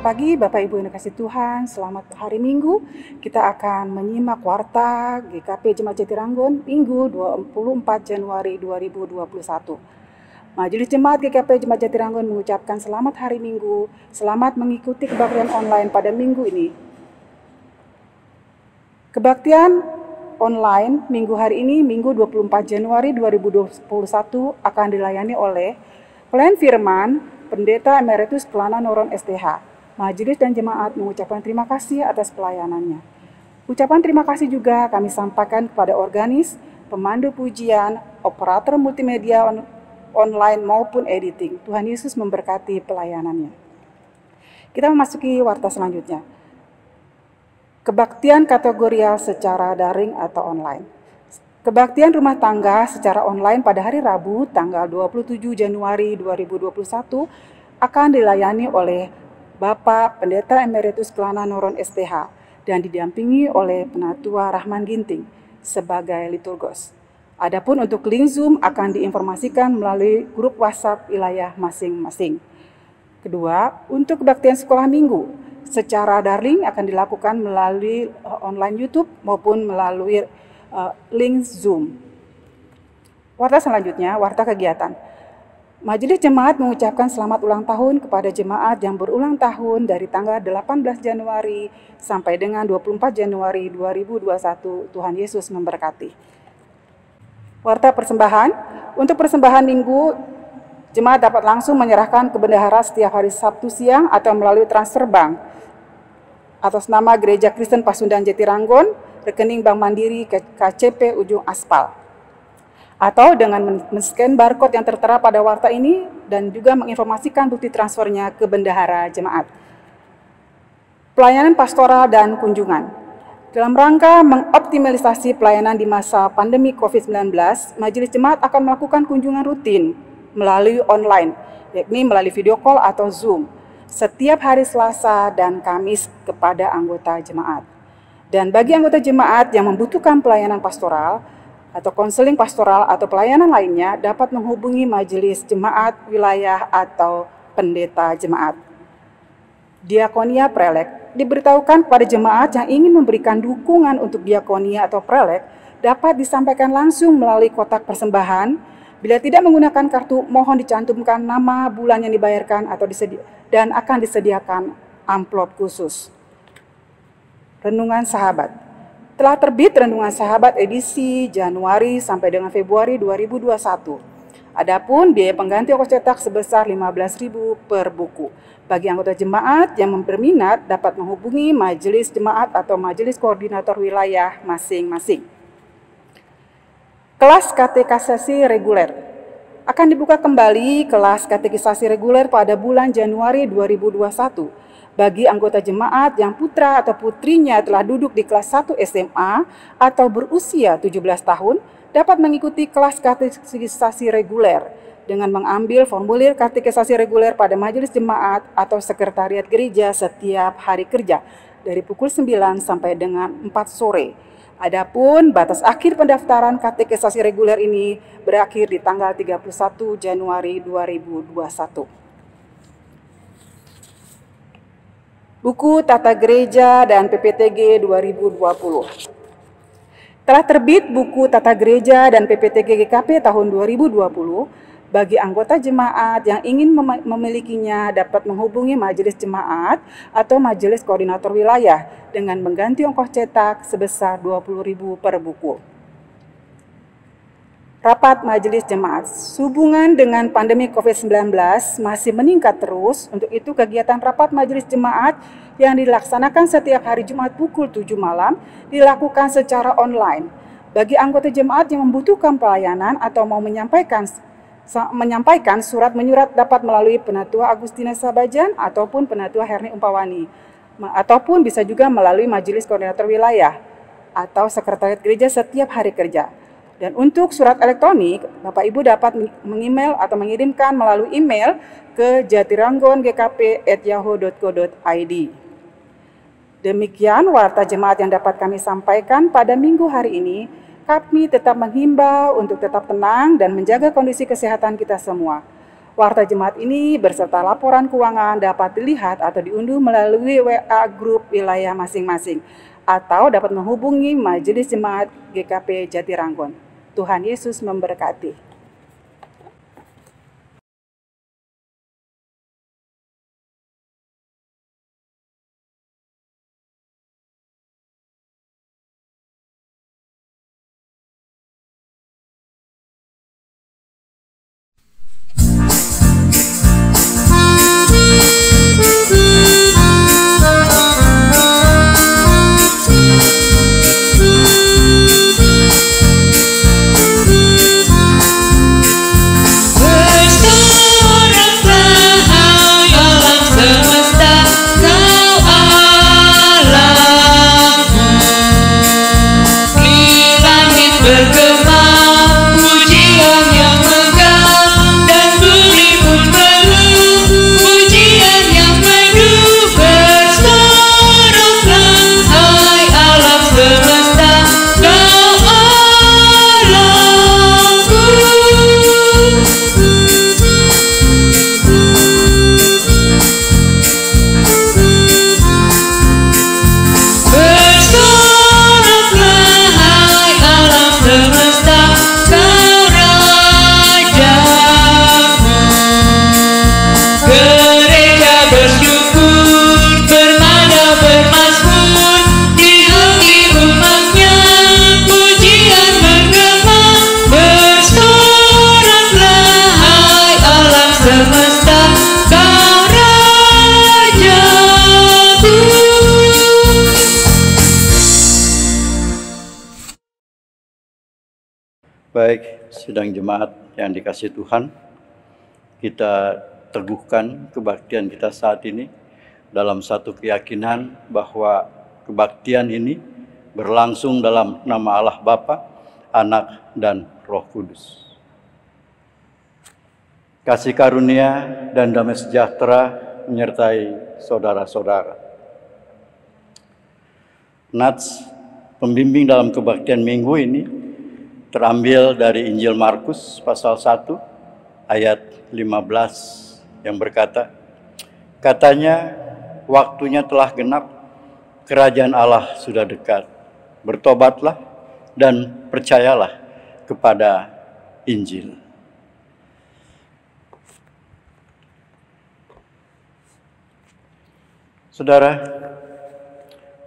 Pagi Bapak Ibu yang dikasihi Tuhan, selamat hari Minggu. Kita akan menyimak warta GKP Jemaat Jatiranggon Minggu 24 Januari 2021. Majelis Jemaat GKP Jemaat Jatiranggon mengucapkan selamat hari Minggu, selamat mengikuti kebaktian online pada minggu ini. Kebaktian online minggu hari ini, Minggu 24 Januari 2021 akan dilayani oleh Pelayan Firman, Pendeta Emeritus Kelana Noron STH. Majelis dan jemaat mengucapkan terima kasih atas pelayanannya. Ucapan terima kasih juga kami sampaikan kepada organis, pemandu pujian, operator multimedia online maupun editing. Tuhan Yesus memberkati pelayanannya. Kita memasuki warta selanjutnya. Kebaktian kategorial secara daring atau online. Kebaktian rumah tangga secara online pada hari Rabu tanggal 27 Januari 2021 akan dilayani oleh Bapak Pendeta Emeritus Kelana Noron STH dan didampingi oleh Penatua Rahman Ginting sebagai liturgos. Adapun untuk link Zoom akan diinformasikan melalui grup WhatsApp wilayah masing-masing. Kedua, untuk kebaktian sekolah minggu secara daring akan dilakukan melalui online YouTube maupun melalui link Zoom. Warta selanjutnya, warta kegiatan. Majelis Jemaat mengucapkan selamat ulang tahun kepada jemaat yang berulang tahun dari tanggal 18 Januari sampai dengan 24 Januari 2021. Tuhan Yesus memberkati. Warta persembahan. Untuk persembahan minggu, jemaat dapat langsung menyerahkan ke bendahara setiap hari Sabtu siang atau melalui transfer bank atas nama Gereja Kristen Pasundan Jatiranggon, rekening Bank Mandiri KCP Ujung Aspal, atau dengan men-scan barcode yang tertera pada warta ini dan juga menginformasikan bukti transfernya ke bendahara jemaat. Pelayanan pastoral dan kunjungan. Dalam rangka mengoptimalisasi pelayanan di masa pandemi COVID-19, Majelis Jemaat akan melakukan kunjungan rutin melalui online, yakni melalui video call atau Zoom, setiap hari Selasa dan Kamis kepada anggota jemaat. Dan bagi anggota jemaat yang membutuhkan pelayanan pastoral, atau konseling pastoral atau pelayanan lainnya dapat menghubungi majelis jemaat wilayah atau pendeta jemaat. Diakonia prelek. Diberitahukan kepada jemaat yang ingin memberikan dukungan untuk diakonia atau prelek dapat disampaikan langsung melalui kotak persembahan. Bila tidak menggunakan kartu, mohon dicantumkan nama, bulan yang dibayarkan dan akan disediakan amplop khusus. Renungan Sahabat. Telah terbit Renungan Sahabat edisi Januari sampai dengan Februari 2021. Adapun biaya pengganti ongkos cetak sebesar 15.000 per buku. Bagi anggota jemaat yang berminat dapat menghubungi majelis jemaat atau majelis koordinator wilayah masing-masing. Kelas katekisasi reguler. Akan dibuka kembali kelas katekisasi reguler pada bulan Januari 2021. Bagi anggota jemaat yang putra atau putrinya telah duduk di kelas 1 SMA atau berusia 17 tahun, dapat mengikuti kelas katekisasi reguler dengan mengambil formulir katekisasi reguler pada majelis jemaat atau sekretariat gereja setiap hari kerja dari pukul 9 sampai dengan 4 sore. Adapun batas akhir pendaftaran katekisasi reguler ini berakhir di tanggal 31 Januari 2021. Buku Tata Gereja dan PPTG 2020. Telah terbit buku Tata Gereja dan PPTG GKP tahun 2020. Bagi anggota jemaat yang ingin memilikinya dapat menghubungi majelis jemaat atau majelis koordinator wilayah dengan mengganti ongkos cetak sebesar 20.000 per buku. Rapat Majelis Jemaat. Sehubungan dengan pandemi COVID-19 masih meningkat terus, untuk itu kegiatan rapat Majelis Jemaat yang dilaksanakan setiap hari Jumat pukul 7 malam dilakukan secara online. Bagi anggota jemaat yang membutuhkan pelayanan atau mau menyampaikan surat menyurat dapat melalui Penatua Agustina Sabajan ataupun Penatua Herni Umpawani, ataupun bisa juga melalui Majelis Koordinator Wilayah. atau sekretariat gereja setiap hari kerja. Dan untuk surat elektronik, Bapak Ibu dapat mengemail atau mengirimkan melalui email ke jatiranggon.gkp@yahoo.co.id. Demikian warta jemaat yang dapat kami sampaikan pada minggu hari ini. Kami tetap menghimbau untuk tetap tenang dan menjaga kondisi kesehatan kita semua. Warta jemaat ini beserta laporan keuangan dapat dilihat atau diunduh melalui WA grup wilayah masing-masing atau dapat menghubungi Majelis Jemaat GKP Jatiranggon. Tuhan Yesus memberkati. Baik, sidang jemaat yang dikasihi Tuhan, kita teguhkan kebaktian kita saat ini dalam satu keyakinan bahwa kebaktian ini berlangsung dalam nama Allah Bapa, Anak, dan Roh Kudus. Kasih karunia dan damai sejahtera menyertai saudara-saudara. Nats, pembimbing dalam kebaktian minggu ini terambil dari Injil Markus pasal 1 ayat 15 yang berkata, katanya waktunya telah genap, kerajaan Allah sudah dekat, bertobatlah dan percayalah kepada Injil. Saudara,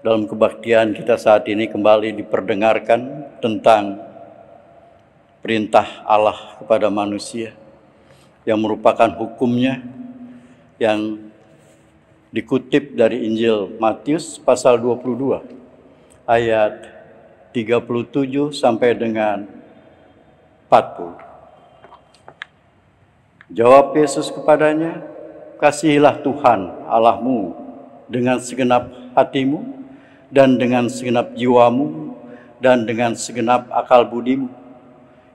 dalam kebaktian kita saat ini kembali diperdengarkan tentang perintah Allah kepada manusia yang merupakan hukumnya yang dikutip dari Injil Matius pasal 22 ayat 37 sampai dengan 40. Jawab Yesus kepadanya, kasihilah Tuhan Allahmu dengan segenap hatimu dan dengan segenap jiwamu dan dengan segenap akal budimu.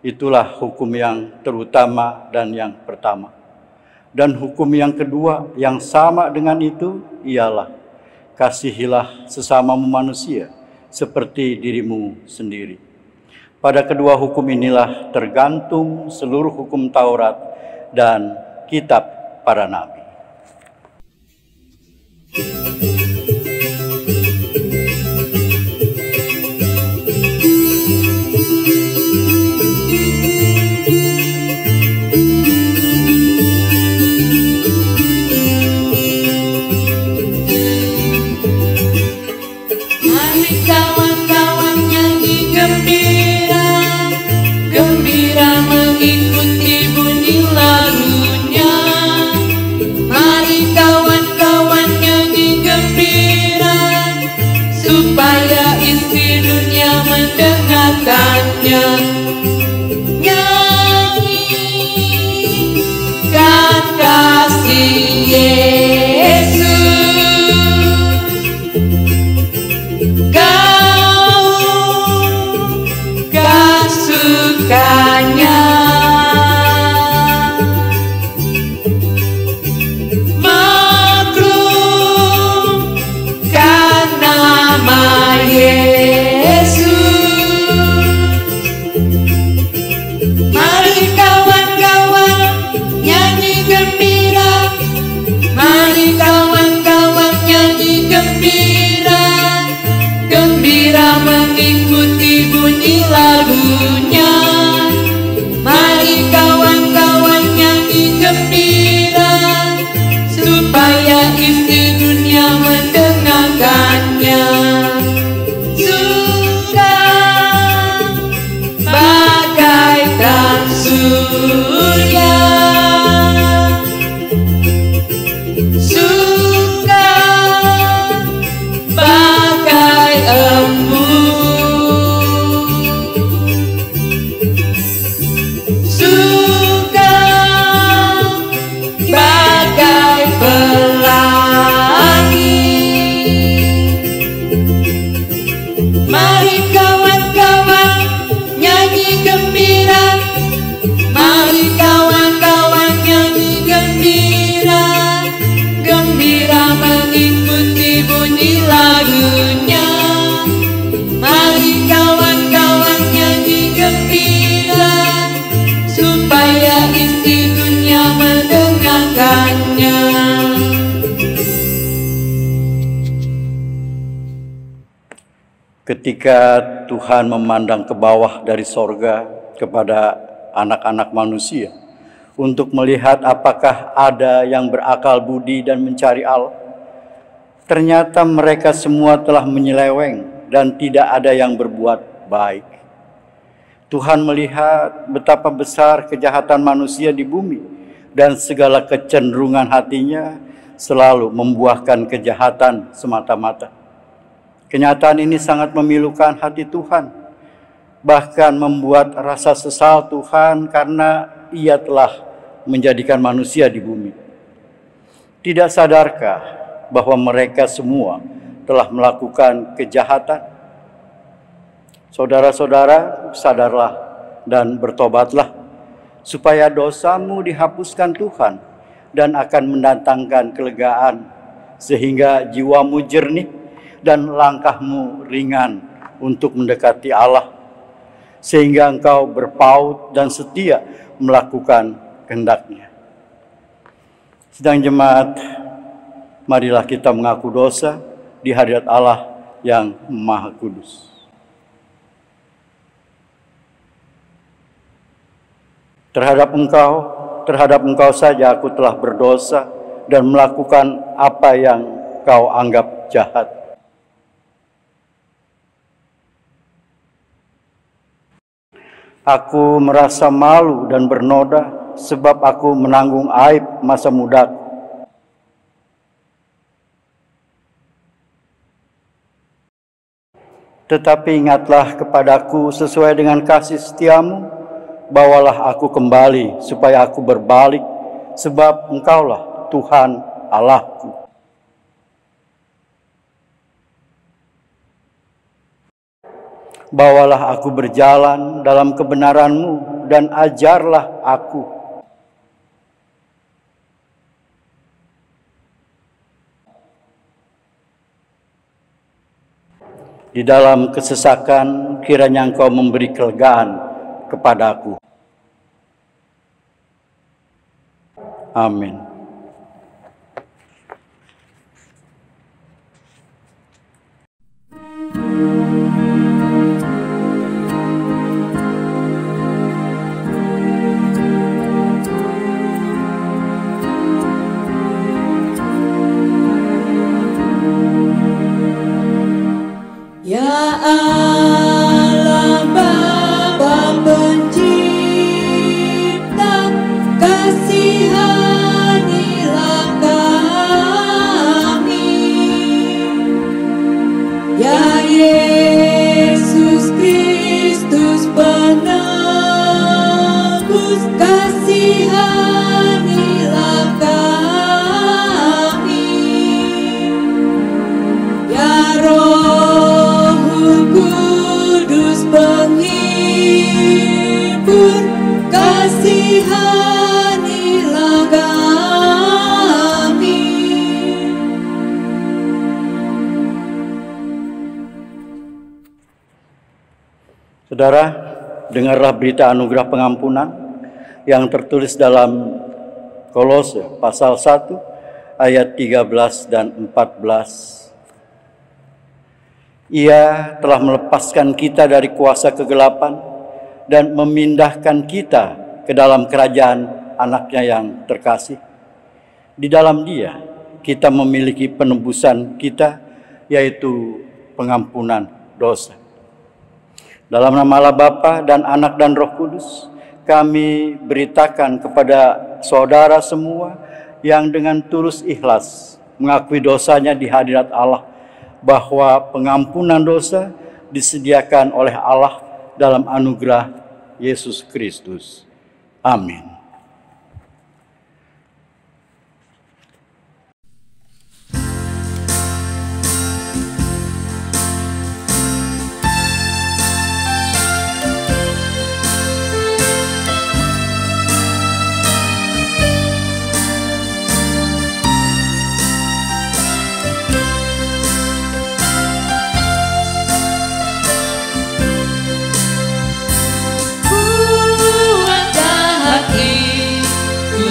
Itulah hukum yang terutama dan yang pertama. Dan hukum yang kedua yang sama dengan itu ialah kasihilah sesamamu manusia seperti dirimu sendiri. Pada kedua hukum inilah tergantung seluruh hukum Taurat dan kitab para nabi. Nyanyikan kasih Yesus, Kau murkanya. Maklumkan nama Yesus. Mari kawan-kawan nyanyi gembira. Mari kawan-kawan nyanyi gembira. Gembira mengikuti bunyi lagunya. Mari kawan-kawan nyanyi gembira, supaya isi dunia mendengarkannya. Suka bagai terang surya, suka bagai embun, suka bagai pelangi. Mari kawan-kawan nyanyi gembira. Mari kawan-kawan nyanyi gembira. Gembira mengikuti bunyi lagunya. Mari kawan-kawan nyanyi gembira, supaya isi dunia mendengarkannya. Ketika Tuhan memandang ke bawah dari sorga kepada anak-anak manusia untuk melihat apakah ada yang berakal budi dan mencari Allah, ternyata mereka semua telah menyeleweng dan tidak ada yang berbuat baik. Tuhan melihat betapa besar kejahatan manusia di bumi dan segala kecenderungan hatinya selalu membuahkan kejahatan semata-mata. Kenyataan ini sangat memilukan hati Tuhan, bahkan membuat rasa sesal Tuhan karena Ia telah menjadikan manusia di bumi. Tidak sadarkah bahwa mereka semua telah melakukan kejahatan? Saudara-saudara, sadarlah dan bertobatlah, supaya dosamu dihapuskan Tuhan dan akan mendatangkan kelegaan, sehingga jiwamu jernih dan langkahmu ringan untuk mendekati Allah, sehingga engkau berpaut dan setia melakukan kehendak-Nya. Sedang jemaat, marilah kita mengaku dosa di hadirat Allah yang Maha Kudus. Terhadap engkau saja aku telah berdosa dan melakukan apa yang kau anggap jahat. Aku merasa malu dan bernoda sebab aku menanggung aib masa mudaku. Tetapi ingatlah kepadaku sesuai dengan kasih setiamu, bawalah aku kembali supaya aku berbalik, sebab Engkaulah Tuhan Allahku. Bawalah aku berjalan dalam kebenaran-Mu dan ajarlah aku. Di dalam kesesakan kiranya Engkau memberi kelegaan kepadaku. Amin. Ya Allah Bapa Pencipta, kasihan kasihanilah kami. Saudara, dengarlah berita anugerah pengampunan yang tertulis dalam Kolose pasal 1 ayat 13 dan 14. Ia telah melepaskan kita dari kuasa kegelapan dan memindahkan kita ke dalam kerajaan anaknya yang terkasih. Di dalam Dia kita memiliki penebusan kita, yaitu pengampunan dosa. Dalam nama Allah Bapa dan Anak dan Roh Kudus, kami beritakan kepada saudara semua yang dengan tulus ikhlas mengakui dosanya di hadirat Allah, bahwa pengampunan dosa disediakan oleh Allah dalam anugerah Yesus Kristus. Amin.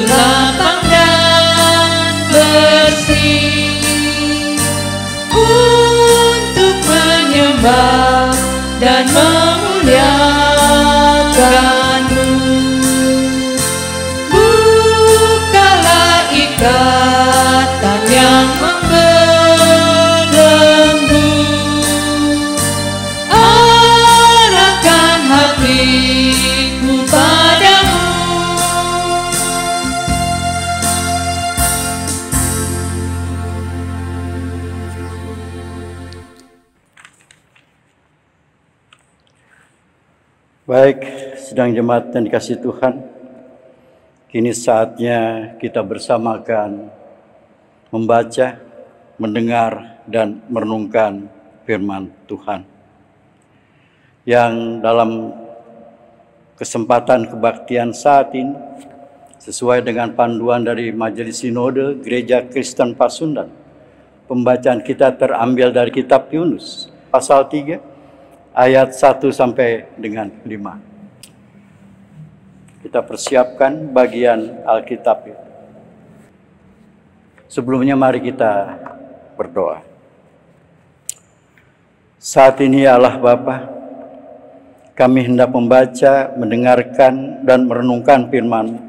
Lapang dan bersih untuk menyembah dan memuliakan-Mu. Bukalah ikatan yang membelenggu, arahkan hatiku padamu. Baik, sidang jemaat yang dikasihi Tuhan, kini saatnya kita bersamakan membaca, mendengar, dan merenungkan firman Tuhan. Yang dalam kesempatan kebaktian saat ini, sesuai dengan panduan dari Majelis Sinode Gereja Kristen Pasundan, pembacaan kita terambil dari kitab Yunus, pasal 3, ayat 1 sampai dengan 5. Kita persiapkan bagian Alkitab itu. Sebelumnya mari kita berdoa. Saat ini ya Allah Bapa, kami hendak membaca, mendengarkan, dan merenungkan firman-Mu.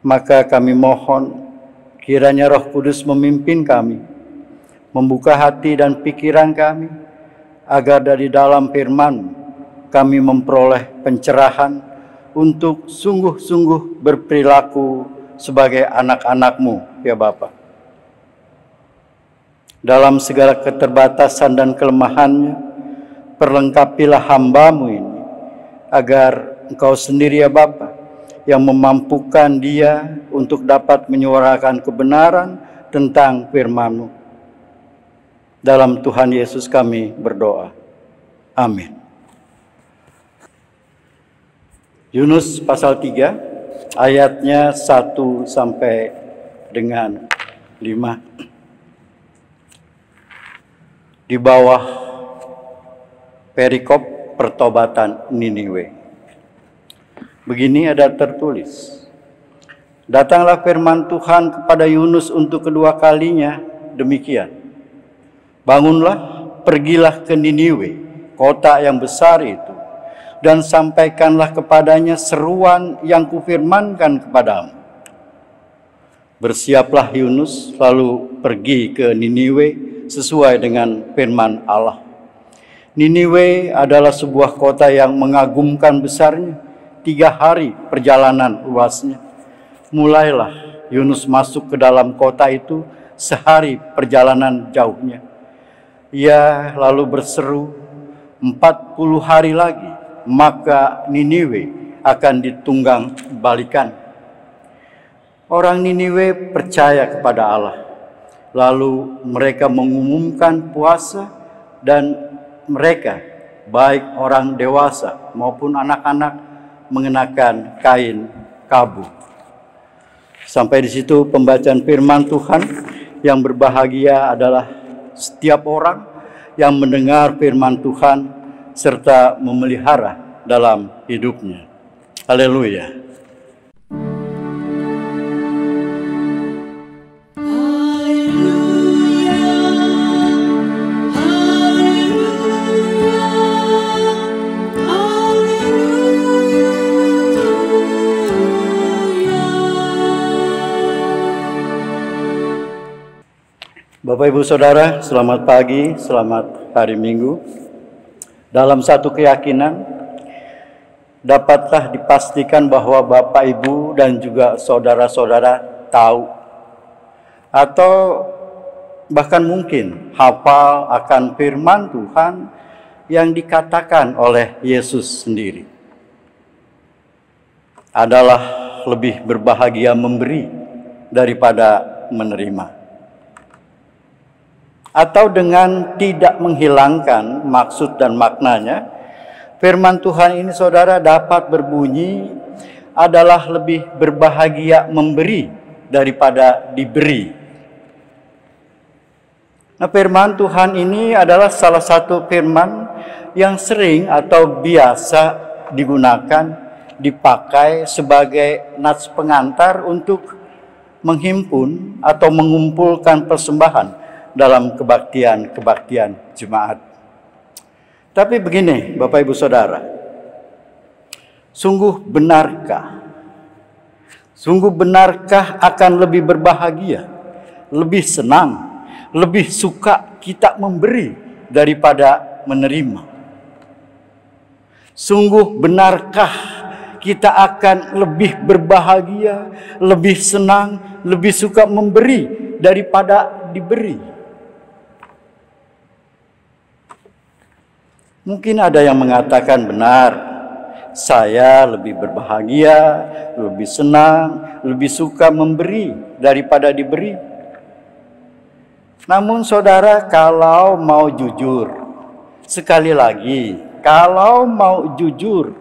Maka kami mohon kiranya Roh Kudus memimpin kami, membuka hati dan pikiran kami, agar dari dalam firman kami memperoleh pencerahan untuk sungguh-sungguh berperilaku sebagai anak-anak-Mu, ya Bapa. Dalam segala keterbatasan dan kelemahannya, perlengkapilah hamba-Mu ini, agar Engkau sendiri, ya Bapa, yang memampukan dia untuk dapat menyuarakan kebenaran tentang firman-Mu. Dalam Tuhan Yesus kami berdoa. Amin. Yunus pasal 3, ayatnya 1 sampai dengan 5. Di bawah perikop pertobatan Niniwe. Begini ada tertulis. Datanglah firman Tuhan kepada Yunus untuk kedua kalinya, demikian. Bangunlah, pergilah ke Niniwe, kota yang besar itu, dan sampaikanlah kepadanya seruan yang kufirmankan kepadamu. Bersiaplah Yunus, lalu pergi ke Niniwe sesuai dengan firman Allah. Niniwe adalah sebuah kota yang mengagumkan besarnya, 3 hari perjalanan luasnya. Mulailah Yunus masuk ke dalam kota itu sehari perjalanan jauhnya. Ia lalu berseru, 40 hari lagi, maka Niniwe akan ditunggang balikan. Orang Niniwe percaya kepada Allah. Lalu mereka mengumumkan puasa dan mereka, baik orang dewasa maupun anak-anak, mengenakan kain kabuk. Sampai di situ pembacaan firman Tuhan. Yang berbahagia adalah setiap orang yang mendengar firman Tuhan serta memelihara dalam hidupnya. Haleluya. Bapak Ibu Saudara, selamat pagi, selamat hari Minggu. Dalam satu keyakinan, dapatlah dipastikan bahwa Bapak Ibu dan juga saudara-saudara tahu atau bahkan mungkin hafal akan firman Tuhan yang dikatakan oleh Yesus sendiri. Adalah lebih berbahagia memberi daripada menerima. Atau dengan tidak menghilangkan maksud dan maknanya, firman Tuhan ini saudara dapat berbunyi adalah lebih berbahagia memberi daripada diberi. Nah, firman Tuhan ini adalah salah satu firman yang sering atau biasa digunakan, dipakai sebagai nats pengantar untuk menghimpun atau mengumpulkan persembahan dalam kebaktian jemaat. Tapi begini Bapak Ibu Saudara, sungguh benarkah akan lebih berbahagia, lebih senang, lebih suka kita memberi daripada menerima? Sungguh benarkah kita akan lebih berbahagia, lebih senang, lebih suka memberi daripada diberi? Mungkin ada yang mengatakan benar, saya lebih berbahagia, lebih senang, lebih suka memberi daripada diberi. Namun saudara, kalau mau jujur, sekali lagi, kalau mau jujur,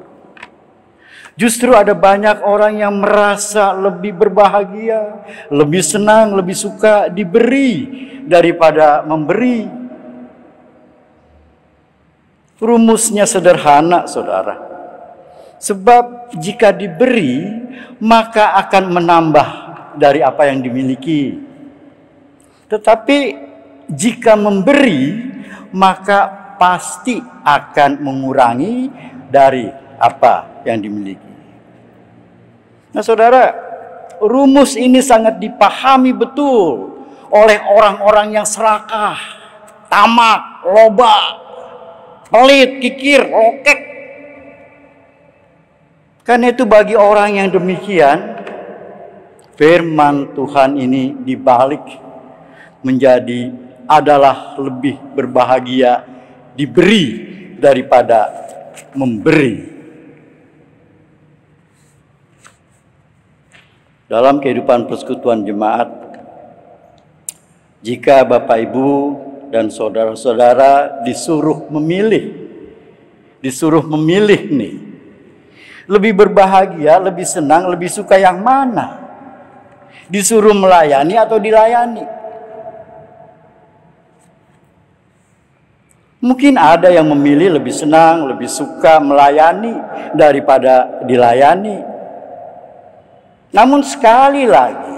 justru ada banyak orang yang merasa lebih berbahagia, lebih senang, lebih suka diberi daripada memberi. Rumusnya sederhana, saudara. Sebab jika diberi, maka akan menambah dari apa yang dimiliki. Tetapi jika memberi, maka pasti akan mengurangi dari apa yang dimiliki. Nah, saudara, rumus ini sangat dipahami betul oleh orang-orang yang serakah, tamak, loba, pelit, kikir, lokek. Karena itu bagi orang yang demikian, firman Tuhan ini dibalik menjadi adalah lebih berbahagia diberi daripada memberi. Dalam kehidupan persekutuan jemaat, jika Bapak Ibu dan saudara-saudara disuruh memilih nih, lebih berbahagia, lebih senang, lebih suka yang mana? Disuruh melayani atau dilayani? Mungkin ada yang memilih lebih senang, lebih suka melayani daripada dilayani. Namun sekali lagi,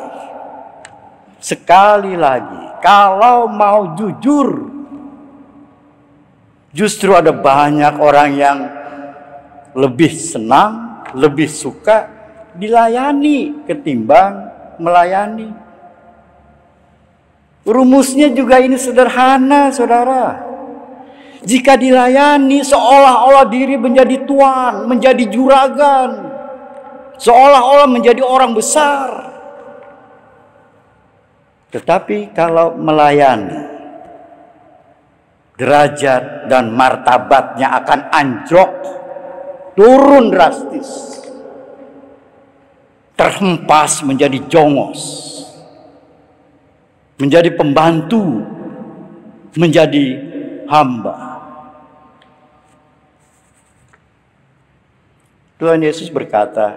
kalau mau jujur, justru ada banyak orang yang lebih senang, lebih suka dilayani ketimbang melayani. Rumusnya juga ini sederhana, saudara. Jika dilayani, seolah-olah diri menjadi tuan, menjadi juragan, seolah-olah menjadi orang besar. Tetapi kalau melayani, derajat dan martabatnya akan anjlok, turun drastis, terhempas menjadi jongos, menjadi pembantu, menjadi hamba. Tuhan Yesus berkata,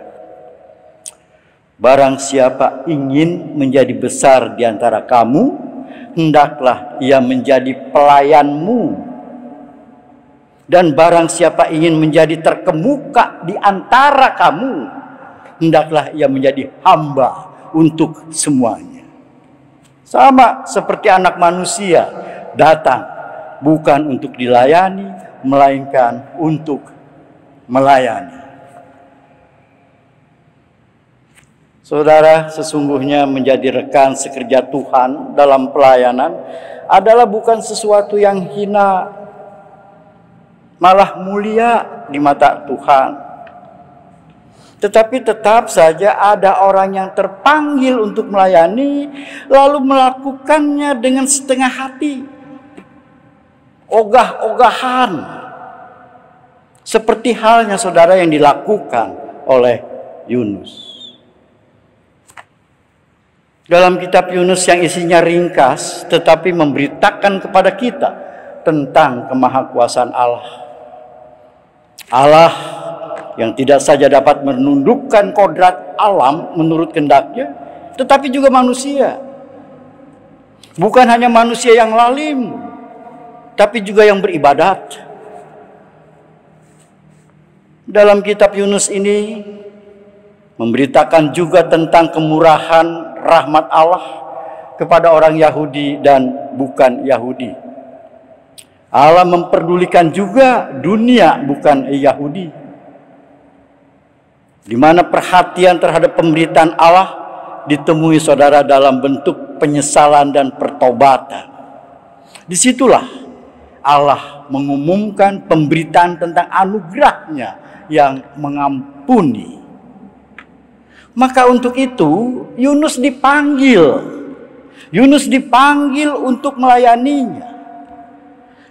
barang siapa ingin menjadi besar di antara kamu, hendaklah ia menjadi pelayanmu. Dan barang siapa ingin menjadi terkemuka di antara kamu, hendaklah ia menjadi hamba untuk semuanya. Sama seperti anak manusia datang bukan untuk dilayani, melainkan untuk melayani. Saudara, sesungguhnya menjadi rekan sekerja Tuhan dalam pelayanan adalah bukan sesuatu yang hina, malah mulia di mata Tuhan. Tetapi tetap saja ada orang yang terpanggil untuk melayani, lalu melakukannya dengan setengah hati, ogah-ogahan, seperti halnya saudara yang dilakukan oleh Yunus. Dalam kitab Yunus yang isinya ringkas, tetapi memberitakan kepada kita tentang kemahakuasaan Allah. Allah yang tidak saja dapat menundukkan kodrat alam menurut kehendaknya, tetapi juga manusia. Bukan hanya manusia yang lalim, tapi juga yang beribadat. Dalam kitab Yunus ini memberitakan juga tentang kemurahan rahmat Allah kepada orang Yahudi dan bukan Yahudi. Allah memperdulikan juga dunia bukan Yahudi, di mana perhatian terhadap pemberitaan Allah ditemui saudara dalam bentuk penyesalan dan pertobatan. Disitulah Allah mengumumkan pemberitaan tentang anugerahnya yang mengampuni. Maka untuk itu Yunus dipanggil. Yunus dipanggil untuk melayaninya.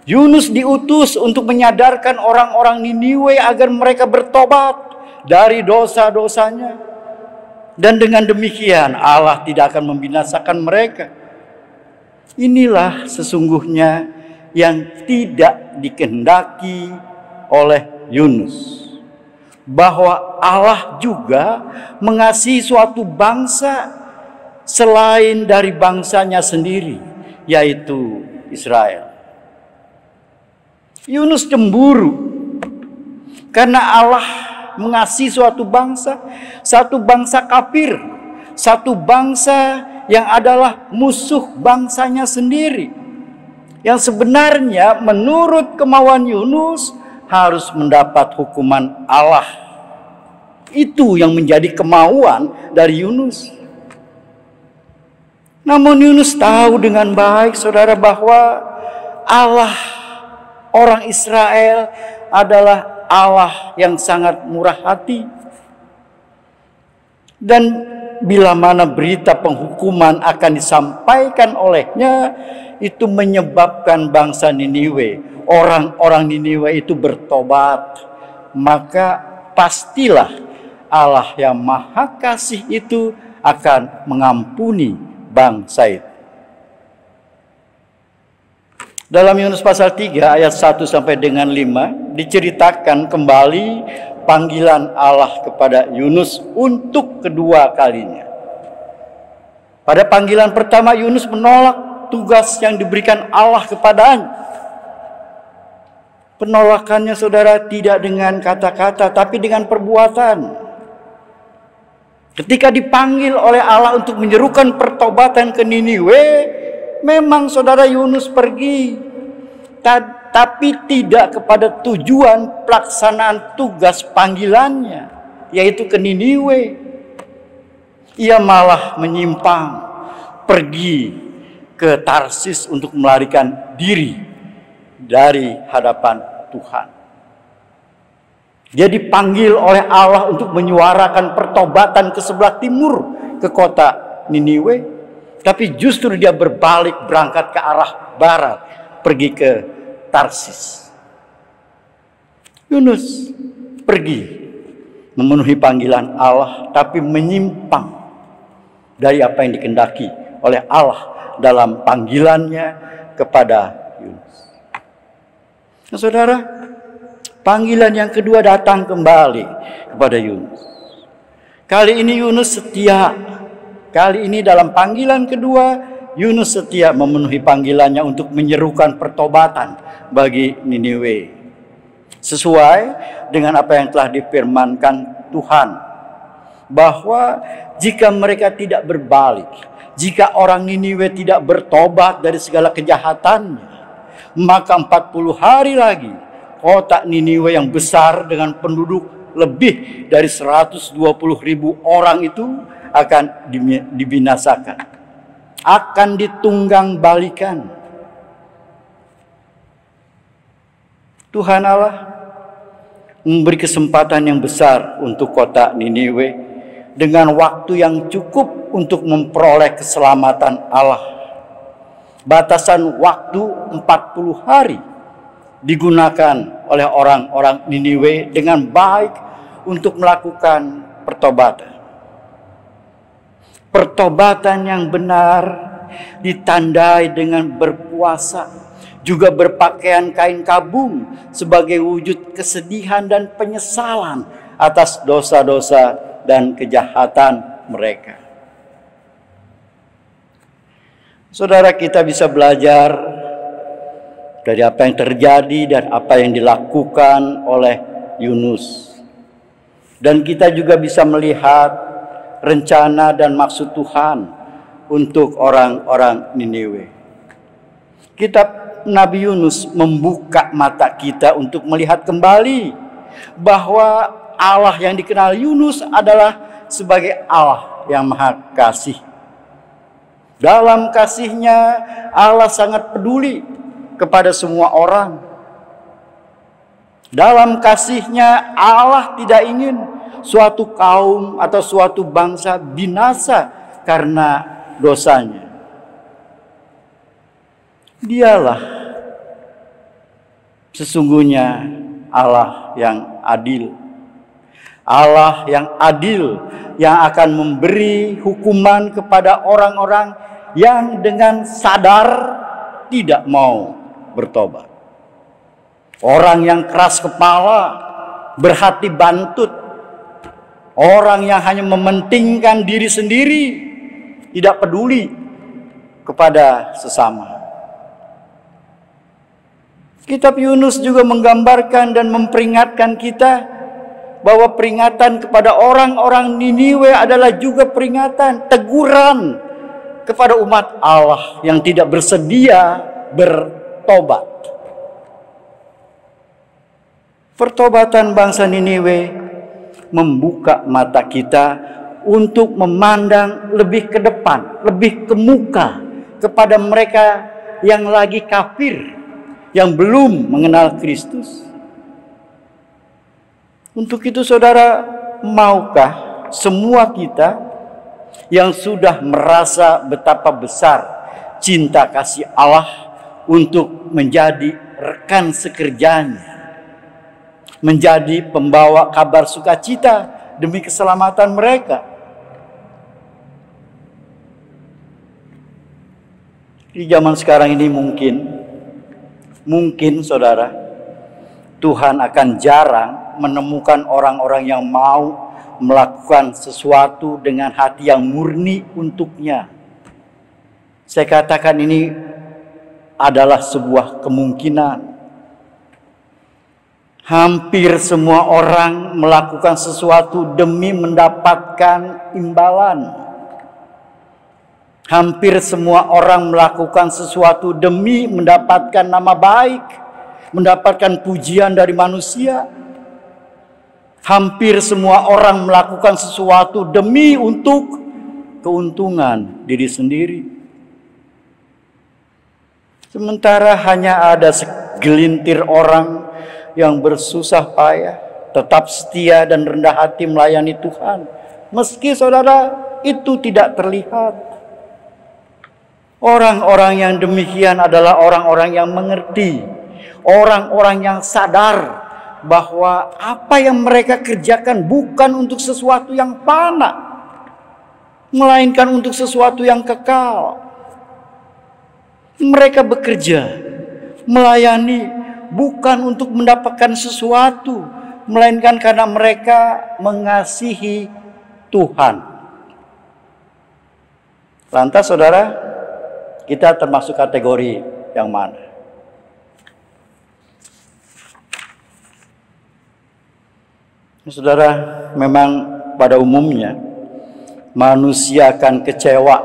Yunus diutus untuk menyadarkan orang-orang Niniwe agar mereka bertobat dari dosa-dosanya. Dan dengan demikian Allah tidak akan membinasakan mereka. Inilah sesungguhnya yang tidak dikehendaki oleh Yunus. Bahwa Allah juga mengasihi suatu bangsa selain dari bangsanya sendiri, yaitu Israel. Yunus cemburu karena Allah mengasihi suatu bangsa kafir, satu bangsa yang adalah musuh bangsanya sendiri, yang sebenarnya menurut kemauan Yunus harus mendapat hukuman Allah. Itu yang menjadi kemauan dari Yunus. Namun Yunus tahu dengan baik saudara bahwa Allah orang Israel adalah Allah yang sangat murah hati. Dan bila mana berita penghukuman akan disampaikan olehnya, itu menyebabkan bangsa Niniwe, orang-orang Niniwe itu bertobat, maka pastilah Allah yang Maha Kasih itu akan mengampuni bangsa itu. Dalam Yunus pasal 3 ayat 1 sampai dengan 5 diceritakan kembali panggilan Allah kepada Yunus untuk kedua kalinya. Pada panggilan pertama Yunus menolak tugas yang diberikan Allah kepadanya. Penolakannya saudara tidak dengan kata-kata tapi dengan perbuatan. Ketika dipanggil oleh Allah untuk menyerukan pertobatan ke Niniwe, memang saudara Yunus pergi, tapi tidak kepada tujuan pelaksanaan tugas panggilannya, yaitu ke Niniwe. Ia malah menyimpang, pergi ke Tarsis untuk melarikan diri dari hadapan Tuhan. Dia dipanggil oleh Allah untuk menyuarakan pertobatan ke sebelah timur, ke kota Niniwe. Tapi justru dia berbalik berangkat ke arah barat, pergi ke Tarsis. Yunus pergi memenuhi panggilan Allah, tapi menyimpang dari apa yang dikehendaki oleh Allah dalam panggilannya kepada Yunus. Nah, saudara, Panggilan yang kedua datang kembali kepada Yunus. Kali ini Yunus setia. Kali ini dalam panggilan kedua, Yunus setia memenuhi panggilannya untuk menyerukan pertobatan bagi Niniwe. Sesuai dengan apa yang telah difirmankan Tuhan, bahwa jika mereka tidak berbalik, jika orang Niniwe tidak bertobat dari segala kejahatannya, maka 40 hari lagi kota Niniwe yang besar dengan penduduk lebih dari 120.000 orang itu akan dibinasakan, akan ditunggang balikan. Tuhan Allah memberi kesempatan yang besar untuk kota Niniwe dengan waktu yang cukup untuk memperoleh keselamatan Allah. Batasan waktu 40 hari digunakan oleh orang-orang Niniwe dengan baik untuk melakukan pertobatan. Pertobatan yang benar ditandai dengan berpuasa, juga berpakaian kain kabung sebagai wujud kesedihan dan penyesalan atas dosa-dosa dan kejahatan mereka. Saudara, kita bisa belajar dari apa yang terjadi dan apa yang dilakukan oleh Yunus. Dan kita juga bisa melihat rencana dan maksud Tuhan untuk orang-orang Niniwe. Kitab Nabi Yunus membuka mata kita untuk melihat kembali bahwa Allah yang dikenal Yunus adalah sebagai Allah yang Maha Kasih. Dalam kasih-Nya Allah sangat peduli kepada semua orang. Dalam kasih-Nya Allah tidak ingin suatu kaum atau suatu bangsa binasa karena dosanya. Dialah sesungguhnya Allah yang adil. Allah yang adil yang akan memberi hukuman kepada orang-orang yang dengan sadar tidak mau bertobat. Orang yang keras kepala, berhati bantut, orang yang hanya mementingkan diri sendiri, tidak peduli kepada sesama. Kitab Yunus juga menggambarkan dan memperingatkan kita bahwa peringatan kepada orang-orang Niniwe adalah juga peringatan, teguran kepada umat Allah yang tidak bersedia bertobat. Pertobatan bangsa Niniwe membuka mata kita untuk memandang lebih ke depan, lebih ke muka kepada mereka yang lagi kafir, yang belum mengenal Kristus. Untuk itu saudara, maukah semua kita yang sudah merasa betapa besar cinta kasih Allah untuk menjadi rekan sekerjanya, menjadi pembawa kabar sukacita demi keselamatan mereka? Di zaman sekarang ini mungkin saudara, Tuhan akan jarang menemukan orang-orang yang mau melakukan sesuatu dengan hati yang murni untuknya. Saya katakan ini adalah sebuah kemungkinan. Hampir semua orang melakukan sesuatu demi mendapatkan imbalan. Hampir semua orang melakukan sesuatu demi mendapatkan nama baik, mendapatkan pujian dari manusia. Hampir semua orang melakukan sesuatu demi untuk keuntungan diri sendiri. Sementara hanya ada segelintir orang yang bersusah payah, tetap setia dan rendah hati melayani Tuhan. Meski saudara itu tidak terlihat. Orang-orang yang demikian adalah orang-orang yang mengerti. Orang-orang yang sadar bahwa apa yang mereka kerjakan bukan untuk sesuatu yang fana, melainkan untuk sesuatu yang kekal. Mereka bekerja, melayani bukan untuk mendapatkan sesuatu, melainkan karena mereka mengasihi Tuhan. Lantas saudara, kita termasuk kategori yang mana? Saudara, memang pada umumnya manusia akan kecewa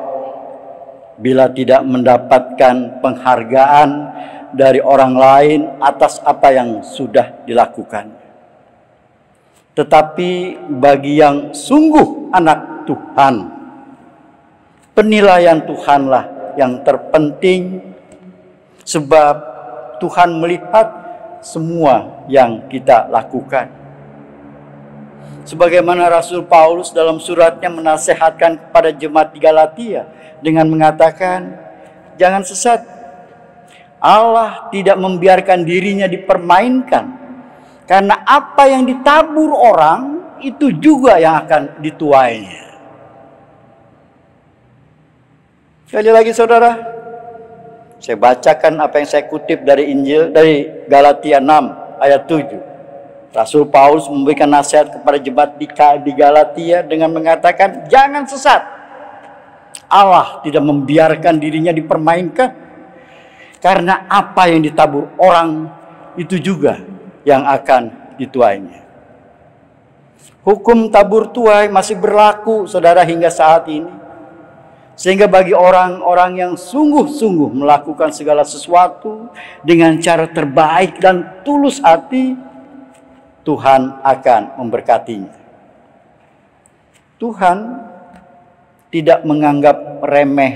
bila tidak mendapatkan penghargaan dari orang lain atas apa yang sudah dilakukan. Tetapi bagi yang sungguh anak Tuhan, penilaian Tuhanlah yang terpenting, sebab Tuhan melihat semua yang kita lakukan. Sebagaimana Rasul Paulus dalam suratnya menasihatkan kepada jemaat di Galatia dengan mengatakan, jangan sesat. Allah tidak membiarkan dirinya dipermainkan, karena apa yang ditabur orang itu juga yang akan dituainya. Sekali lagi saudara, saya bacakan apa yang saya kutip dari Injil, dari Galatia 6 ayat 7. Rasul Paulus memberikan nasihat kepada jemaat di Galatia dengan mengatakan, jangan sesat. Allah tidak membiarkan dirinya dipermainkan, karena apa yang ditabur orang itu juga yang akan dituainya. Hukum tabur tuai masih berlaku saudara hingga saat ini. Sehingga bagi orang-orang yang sungguh-sungguh melakukan segala sesuatu dengan cara terbaik dan tulus hati, Tuhan akan memberkatinya. Tuhan tidak menganggap remeh,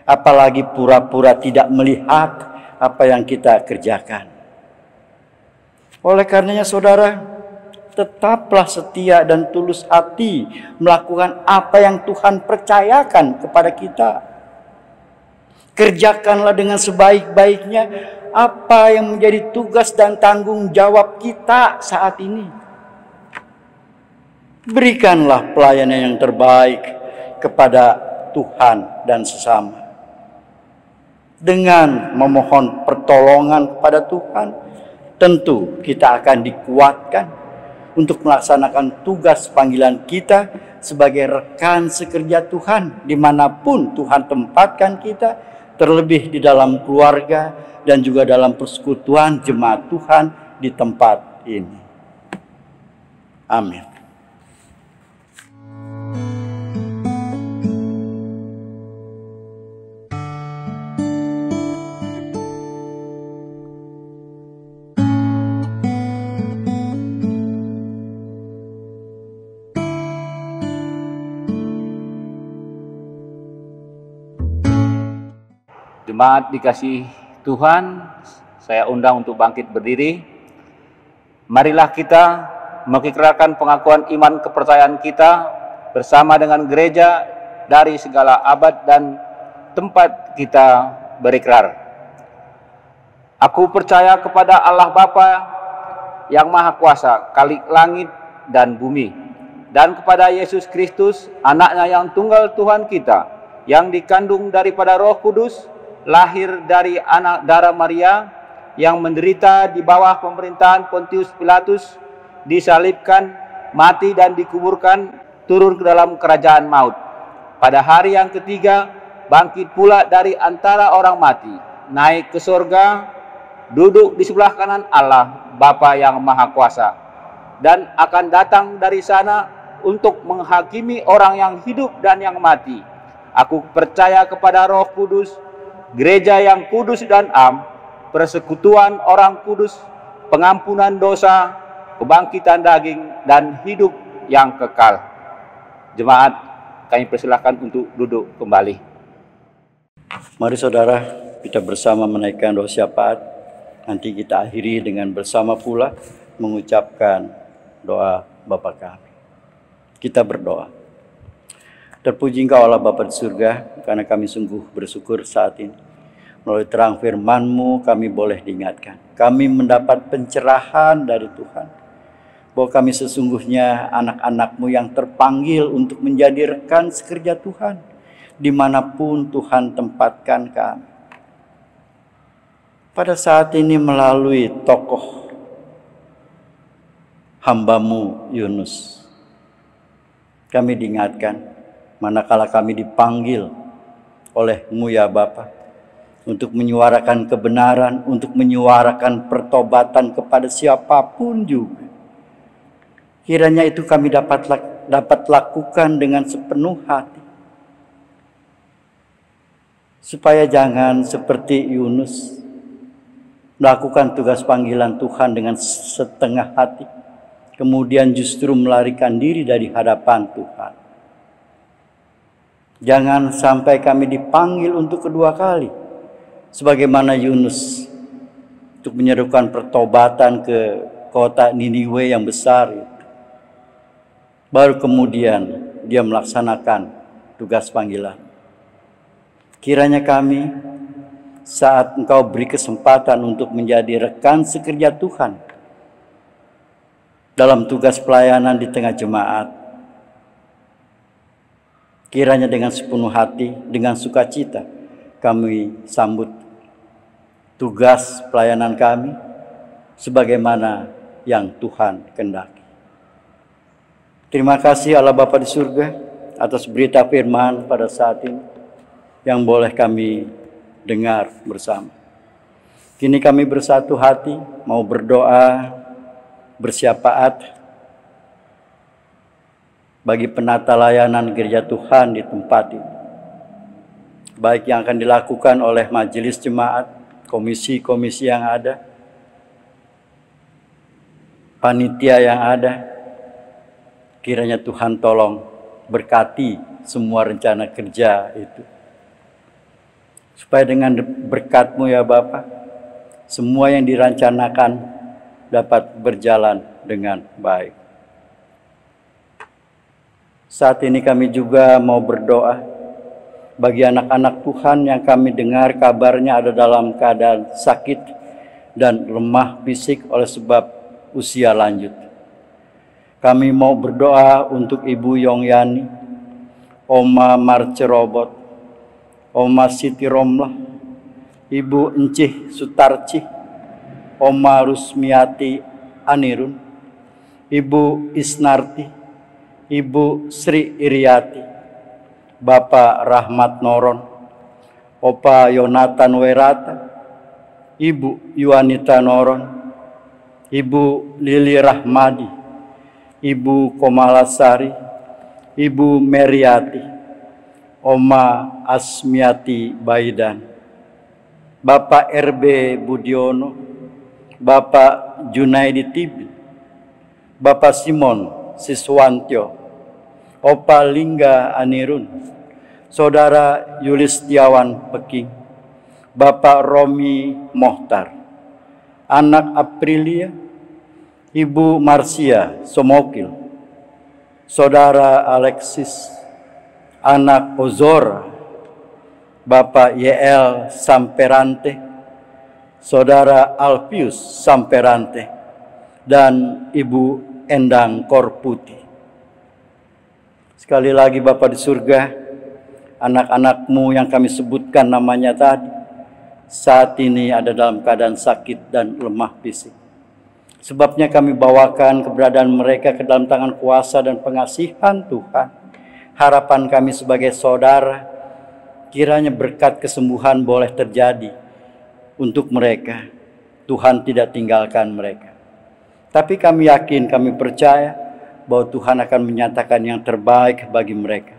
apalagi pura-pura tidak melihat apa yang kita kerjakan. Oleh karenanya saudara, tetaplah setia dan tulus hati melakukan apa yang Tuhan percayakan kepada kita. Kerjakanlah dengan sebaik-baiknya apa yang menjadi tugas dan tanggung jawab kita saat ini. Berikanlah pelayanan yang terbaik kepada Tuhan dan sesama. Dengan memohon pertolongan kepada Tuhan, tentu kita akan dikuatkan untuk melaksanakan tugas panggilan kita sebagai rekan sekerja Tuhan dimanapun Tuhan tempatkan kita, terlebih di dalam keluarga dan juga dalam persekutuan jemaat Tuhan di tempat ini. Amin. Jemaat dikasih Tuhan, saya undang untuk bangkit berdiri. Marilah kita mengikrarkan pengakuan iman kepercayaan kita bersama dengan gereja dari segala abad dan tempat kita berikrar. Aku percaya kepada Allah Bapa yang Maha Kuasa, Khalik langit dan bumi, dan kepada Yesus Kristus, anaknya yang tunggal Tuhan kita, yang dikandung daripada Roh Kudus, lahir dari anak darah Maria, yang menderita di bawah pemerintahan Pontius Pilatus, disalibkan, mati dan dikuburkan, turun ke dalam kerajaan maut. Pada hari yang ketiga, bangkit pula dari antara orang mati, naik ke surga, duduk di sebelah kanan Allah, Bapa yang Maha Kuasa, dan akan datang dari sana untuk menghakimi orang yang hidup dan yang mati. Aku percaya kepada Roh Kudus, gereja yang kudus dan am, persekutuan orang kudus, pengampunan dosa, kebangkitan daging, dan hidup yang kekal. Jemaat, kami persilahkan untuk duduk kembali. Mari saudara, kita bersama menaikkan doa syafaat. Nanti kita akhiri dengan bersama pula mengucapkan doa Bapa kami. Kita berdoa. Terpuji Engkau Allah Bapa di surga, karena kami sungguh bersyukur saat ini. Melalui terang firman-Mu kami boleh diingatkan. Kami mendapat pencerahan dari Tuhan, bahwa kami sesungguhnya anak-anak-Mu yang terpanggil untuk menjadi rekan sekerja Tuhan, dimanapun Tuhan tempatkan kami. pada saat ini melalui tokoh hamba-Mu Yunus, kami diingatkan manakala kami dipanggil oleh-Mu ya Bapa untuk menyuarakan kebenaran, untuk menyuarakan pertobatan kepada siapapun juga. Kiranya itu kami dapat lakukan dengan sepenuh hati. Supaya jangan seperti Yunus melakukan tugas panggilan Tuhan dengan setengah hati, kemudian justru melarikan diri dari hadapan Tuhan. Jangan sampai kami dipanggil untuk kedua kali, sebagaimana Yunus, untuk menyerukan pertobatan ke kota Niniwe yang besar itu. Baru kemudian dia melaksanakan tugas panggilan. Kiranya kami, saat Engkau beri kesempatan untuk menjadi rekan sekerja Tuhan dalam tugas pelayanan di tengah jemaat, kiranya dengan sepenuh hati, dengan sukacita kami sambut tugas pelayanan kami sebagaimana yang Tuhan kehendaki. Terima kasih Allah Bapa di surga atas berita firman pada saat ini yang boleh kami dengar bersama. Kini kami bersatu hati mau berdoa, bersyafaat bagi penata layanan gereja Tuhan di tempat ini. Baik yang akan dilakukan oleh majelis jemaat, komisi-komisi yang ada, panitia yang ada. Kiranya Tuhan tolong berkati semua rencana kerja itu. Supaya dengan berkat-Mu ya Bapa, semua yang dirancanakan dapat berjalan dengan baik. Saat ini kami juga mau berdoa bagi anak-anak Tuhan yang kami dengar kabarnya ada dalam keadaan sakit dan lemah fisik oleh sebab usia lanjut. Kami mau berdoa untuk Ibu Yongyani, Oma Marcerobot, Oma Siti Romlah, Ibu Encih Sutarci, Oma Rusmiati Anirun, Ibu Isnarti, Ibu Sri Iriati, Bapak Rahmat Noron, Opa Yonatan Werata, Ibu Yuanita Noron, Ibu Lili Rahmadi, Ibu Komalasari, Ibu Meriati, Oma Asmiati Baidan, Bapak RB Budiono, Bapak Junaidi Tibi, Bapak Simon Siswantyo, Opa Lingga Anirun, Saudara Yulistiawan Peking, Bapak Romi Mohtar, anak Aprilia, Ibu Marsia Somokil, Saudara Alexis, anak Ozora, Bapak YL Samperante, Saudara Alpius Samperante, dan Ibu Endang Korputi. Sekali lagi Bapak di surga, anak-anak-Mu yang kami sebutkan namanya tadi, saat ini ada dalam keadaan sakit dan lemah fisik. Sebabnya kami bawakan keberadaan mereka ke dalam tangan kuasa dan pengasihan Tuhan. Harapan kami sebagai saudara, kiranya berkat kesembuhan boleh terjadi untuk mereka. Tuhan tidak tinggalkan mereka. Tapi kami yakin, kami percaya bahwa Tuhan akan menyatakan yang terbaik bagi mereka.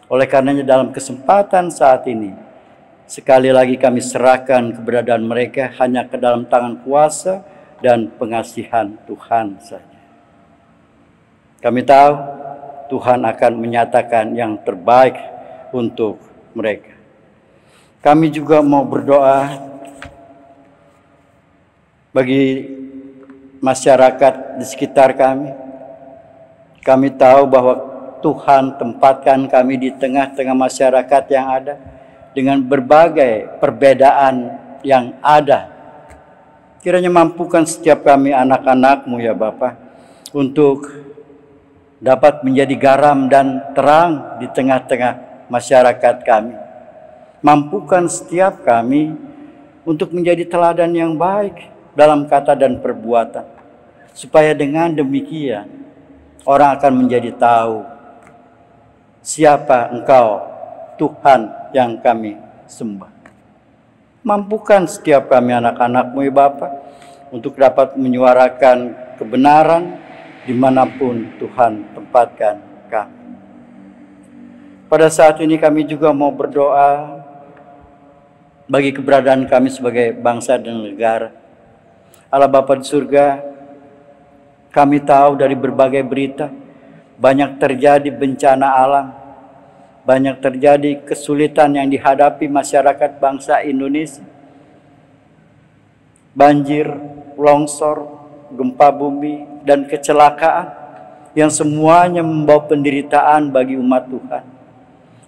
Oleh karenanya dalam kesempatan saat ini, sekali lagi kami serahkan keberadaan mereka hanya ke dalam tangan kuasa dan pengasihan Tuhan saja. Kami tahu Tuhan akan menyatakan yang terbaik untuk mereka. Kami juga mau berdoa bagi masyarakat di sekitar kami. Kami tahu bahwa Tuhan tempatkan kami di tengah-tengah masyarakat yang ada dengan berbagai perbedaan yang ada. Kiranya mampukan setiap kami anak-anak-Mu ya Bapa untuk dapat menjadi garam dan terang di tengah-tengah masyarakat kami. Mampukan setiap kami untuk menjadi teladan yang baik dalam kata dan perbuatan, supaya dengan demikian orang akan menjadi tahu siapa Engkau, Tuhan yang kami sembah. Mampukan setiap kami anak-anak-Mu, ya Bapa, untuk dapat menyuarakan kebenaran dimanapun Tuhan tempatkan kami. Pada saat ini kami juga mau berdoa bagi keberadaan kami sebagai bangsa dan negara. Allah Bapa di surga, kami tahu dari berbagai berita, banyak terjadi bencana alam, banyak terjadi kesulitan yang dihadapi masyarakat bangsa Indonesia. Banjir, longsor, gempa bumi, dan kecelakaan yang semuanya membawa penderitaan bagi umat Tuhan.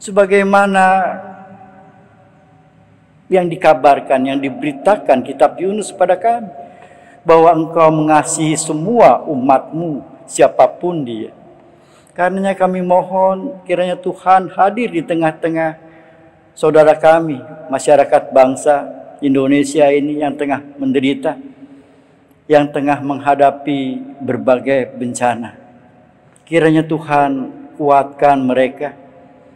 Sebagaimana yang dikabarkan, yang diberitakan kitab Yunus pada kami, bahwa Engkau mengasihi semua umat-Mu, siapapun dia. Karenanya kami mohon kiranya Tuhan hadir di tengah-tengah saudara kami, masyarakat bangsa Indonesia ini yang tengah menderita, yang tengah menghadapi berbagai bencana. Kiranya Tuhan kuatkan mereka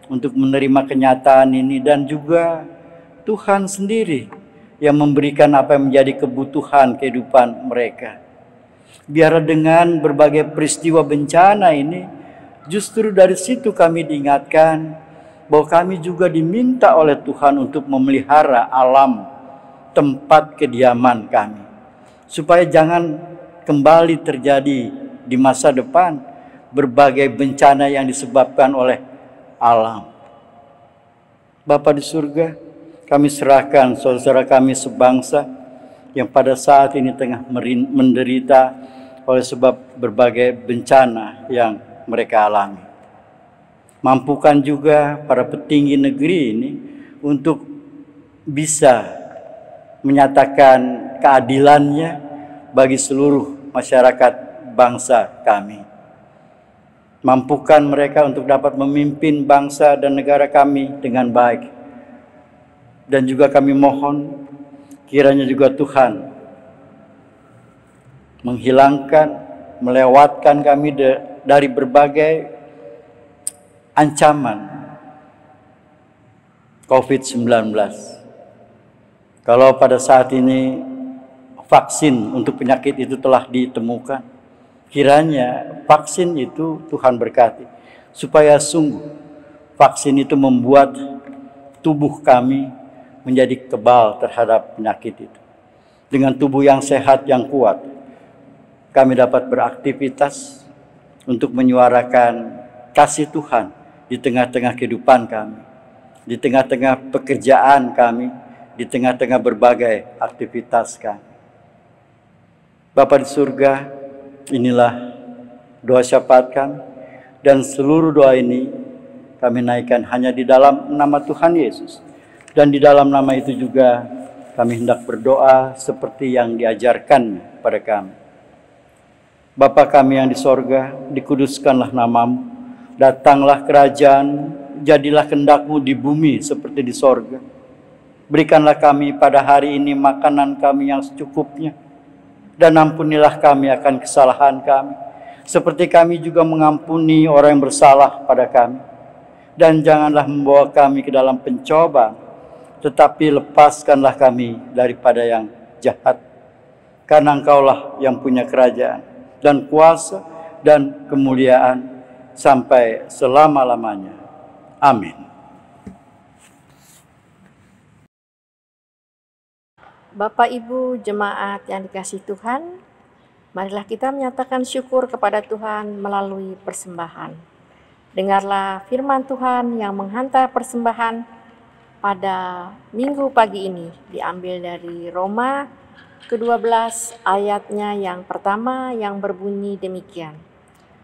untuk menerima kenyataan ini, dan juga Tuhan sendiri yang memberikan apa yang menjadi kebutuhan kehidupan mereka. Biar dengan berbagai peristiwa bencana ini, justru dari situ kami diingatkan bahwa kami juga diminta oleh Tuhan untuk memelihara alam tempat kediaman kami, supaya jangan kembali terjadi di masa depan berbagai bencana yang disebabkan oleh alam. Bapa di surga, kami serahkan saudara kami sebangsa yang pada saat ini tengah menderita oleh sebab berbagai bencana yang mereka alami. Mampukan juga para petinggi negeri ini untuk bisa menyatakan keadilannya bagi seluruh masyarakat bangsa kami. Mampukan mereka untuk dapat memimpin bangsa dan negara kami dengan baik. Dan juga kami mohon kiranya juga Tuhan menghilangkan, melewatkan kami dari berbagai ancaman COVID-19. Kalau pada saat ini vaksin untuk penyakit itu telah ditemukan, kiranya vaksin itu Tuhan berkati, supaya sungguh vaksin itu membuat tubuh kami menjadi kebal terhadap penyakit itu. Dengan tubuh yang sehat, yang kuat, kami dapat beraktivitas untuk menyuarakan kasih Tuhan di tengah-tengah kehidupan kami, di tengah-tengah pekerjaan kami, di tengah-tengah berbagai aktivitas kami. Bapa di surga, inilah doa syafaat kami, dan seluruh doa ini kami naikkan hanya di dalam nama Tuhan Yesus. Dan di dalam nama itu juga kami hendak berdoa seperti yang diajarkan pada kami. Bapa kami yang di sorga, dikuduskanlah namamu, datanglah kerajaan, jadilah kehendak-Mu di bumi seperti di sorga. Berikanlah kami pada hari ini makanan kami yang secukupnya, dan ampunilah kami akan kesalahan kami, seperti kami juga mengampuni orang yang bersalah pada kami. Dan janganlah membawa kami ke dalam pencobaan, tetapi lepaskanlah kami daripada yang jahat. Karena Engkaulah yang punya kerajaan, dan kuasa, dan kemuliaan sampai selama-lamanya. Amin. Bapak Ibu jemaat yang dikasihi Tuhan, marilah kita menyatakan syukur kepada Tuhan melalui persembahan. Dengarlah firman Tuhan yang menghantar persembahan pada minggu pagi ini, diambil dari Roma ke-12 ayatnya yang pertama yang berbunyi demikian.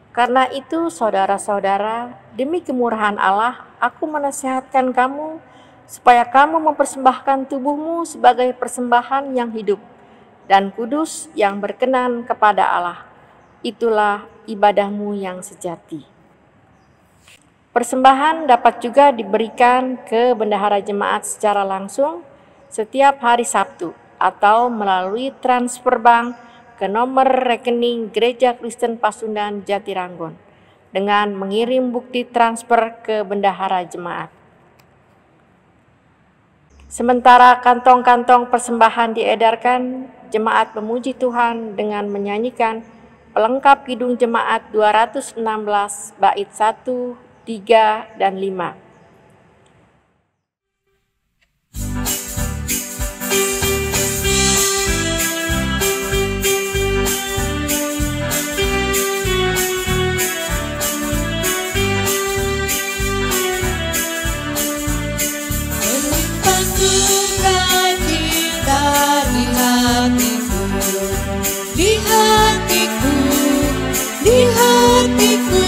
Karena itu saudara-saudara, demi kemurahan Allah, aku menasihatkan kamu supaya kamu mempersembahkan tubuhmu sebagai persembahan yang hidup dan kudus yang berkenan kepada Allah. Itulah ibadahmu yang sejati. Persembahan dapat juga diberikan ke bendahara jemaat secara langsung, setiap hari Sabtu atau melalui transfer bank ke nomor rekening Gereja Kristen Pasundan Jatiranggon dengan mengirim bukti transfer ke bendahara jemaat. Sementara kantong-kantong persembahan diedarkan, jemaat memuji Tuhan dengan menyanyikan pelengkap Kidung Jemaat 216 bait 1, 3, dan 5.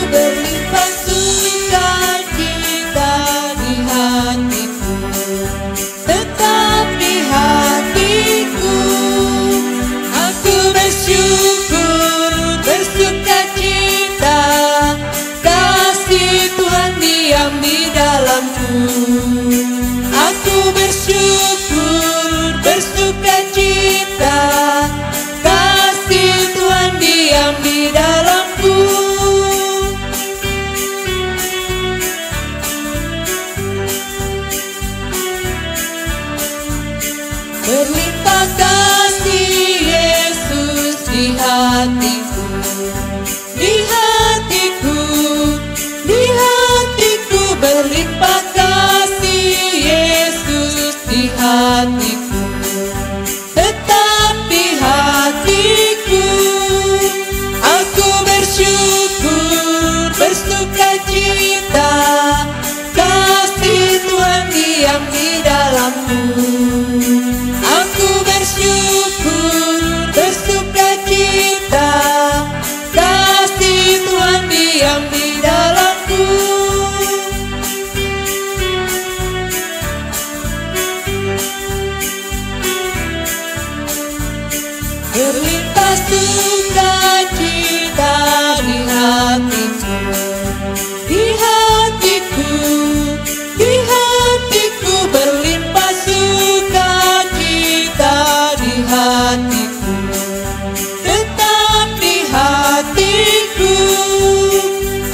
Berlimpah sukacita di hatiku, tetap di hatiku. Aku bersyukur, bersukacita, kasih Tuhan diam di dalamku. Aku bersyukur, bersukacita, kasih Tuhan diam di dalamku. Berlimpah kasih Yesus di hatiku, di hatiku, di hatiku. Berlimpah kasih Yesus di hatiku, tetap di hatiku. Aku bersyukur, bersukacita, kasih Tuhan diam di dalamku. Aku bersyukur, bersukacita, kasih Tuhan diam di dalamku. Berlimpah sukacita di hatiku, di hatiku, di hatiku. Berlimpah sukacita di hatiku, tetap di hatiku.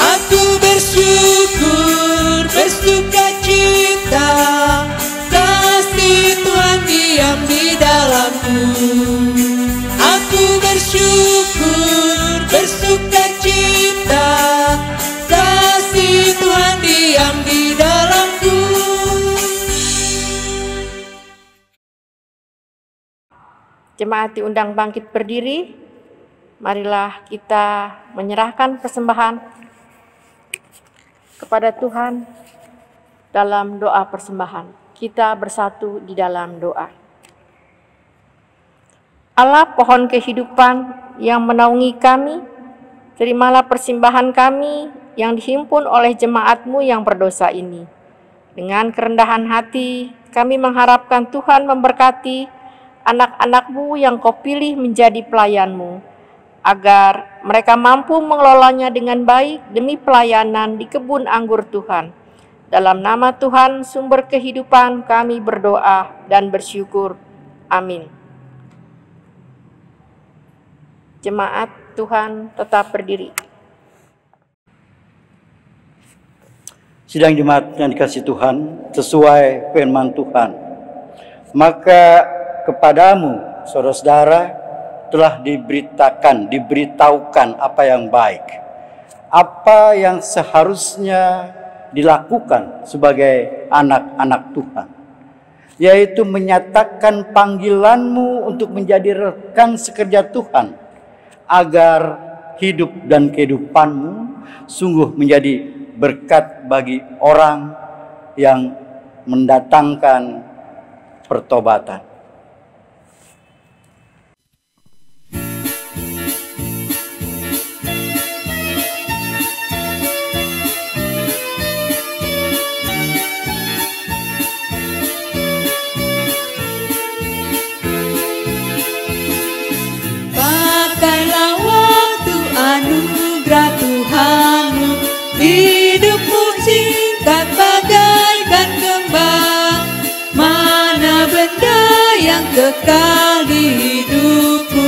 Aku bersyukur, bersukacita, kasih Tuhan diam di dalamku. Aku bersyukur, bersukacita, kasih Tuhan diam di dalamku. Jemaat diundang bangkit berdiri. Marilah kita menyerahkan persembahan kepada Tuhan dalam doa persembahan. Kita bersatu di dalam doa. Allah pohon kehidupan yang menaungi kami, terimalah persembahan kami yang dihimpun oleh jemaat-Mu yang berdosa ini. Dengan kerendahan hati, kami mengharapkan Tuhan memberkati anak-anak-Mu yang Kau pilih menjadi pelayan-Mu, agar mereka mampu mengelolanya dengan baik demi pelayanan di kebun anggur Tuhan. Dalam nama Tuhan, sumber kehidupan, kami berdoa dan bersyukur. Amin. Jemaat Tuhan tetap berdiri. Sidang jemaat yang dikasihi Tuhan, sesuai firman Tuhan, maka kepadamu, saudara-saudara, telah diberitahukan apa yang baik, apa yang seharusnya dilakukan sebagai anak-anak Tuhan, yaitu menyatakan panggilanmu untuk menjadi rekan sekerja Tuhan, agar hidup dan kehidupanmu sungguh menjadi berkat bagi orang yang mendatangkan pertobatan. Pakailah waktu anugerah Tuhanmu, hidupmu singkat bagaikan kembang. Mana benda kekal di hidupku.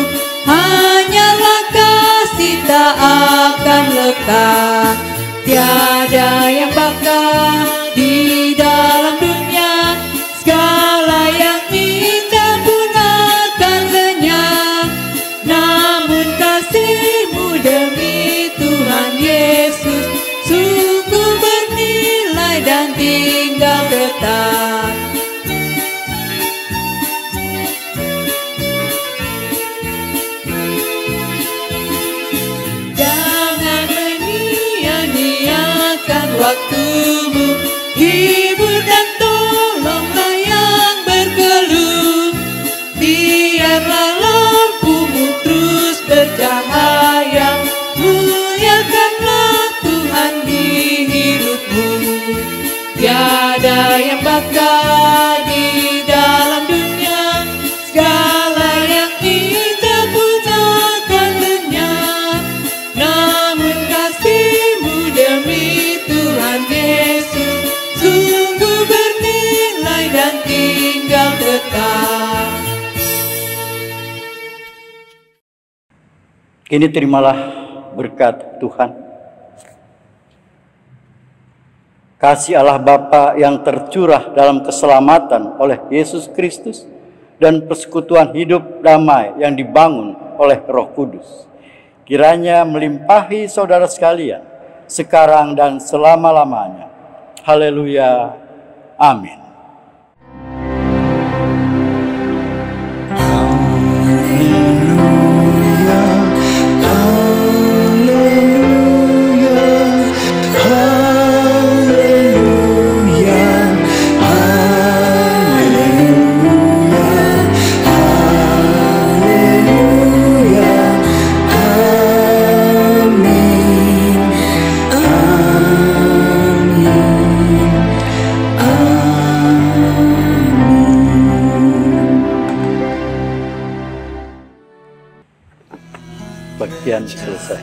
Hanyalah kasih tak akan lekang. Tiada yang bakal di dalam dunia. Segala yang indah pun akan lenyap. Namun kasih-Mu demi Tuhan Yesus sungguh bernilai dan tinggal tetap. Jangan menyia-nyiakan waktumu, hibur dan tolonglah yang berkeluh. Biarlah lampumu terus bercahaya, muliakanlah Tuhan di hidupmu. Tiada yang bakal di dalam dunia. Segala yang indah pun akan lenyap. Namun kasih-Mu demi Tuhan Yesus sungguh bernilai dan tinggal tetap. Kini terimalah berkat Tuhan. Kasih Allah Bapa yang tercurah dalam keselamatan oleh Yesus Kristus dan persekutuan hidup damai yang dibangun oleh Roh Kudus, kiranya melimpahi saudara sekalian sekarang dan selama-lamanya. Haleluya. Amin. Bagian selesai.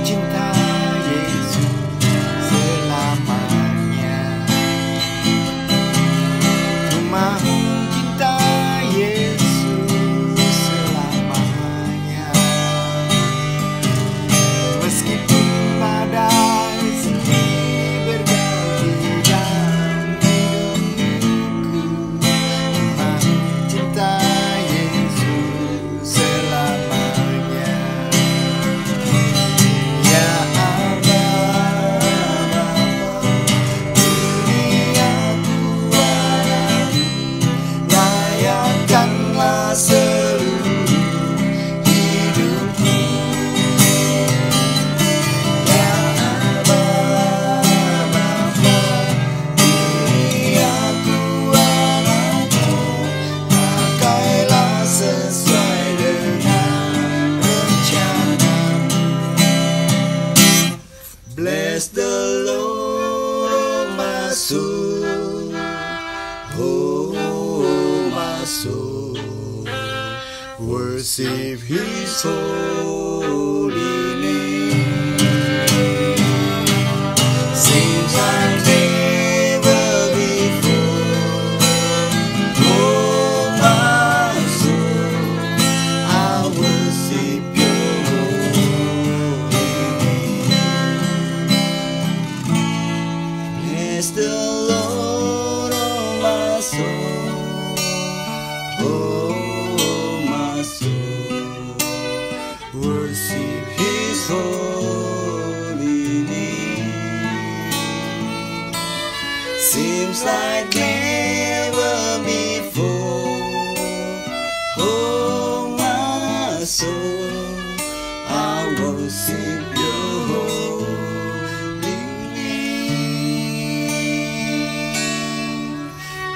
Cinta Yesus selamanya. Cuma cinta Yesus selamanya. Meskipun badai silih berganti dalam hidupku, cuma cinta Yesus selamanya. Ya Allah, beri aku layakanlah seluruh hidupku. Ya Allah, beri aku anakmu, pakailah sesuai dengan rencana-Mu. Bless the Lord, my soul, oh my soul, worship His holy name. Seems like never before, oh my soul, I worship Your holy name. Bless the Lord, oh my soul, oh my soul, worship His holy name. Seems like never before, oh my soul, I worship Your holy name.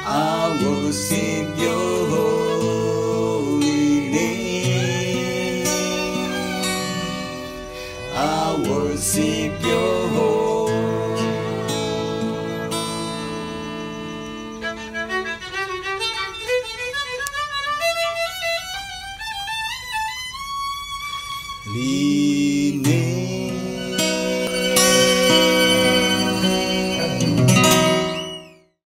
I worship Your holy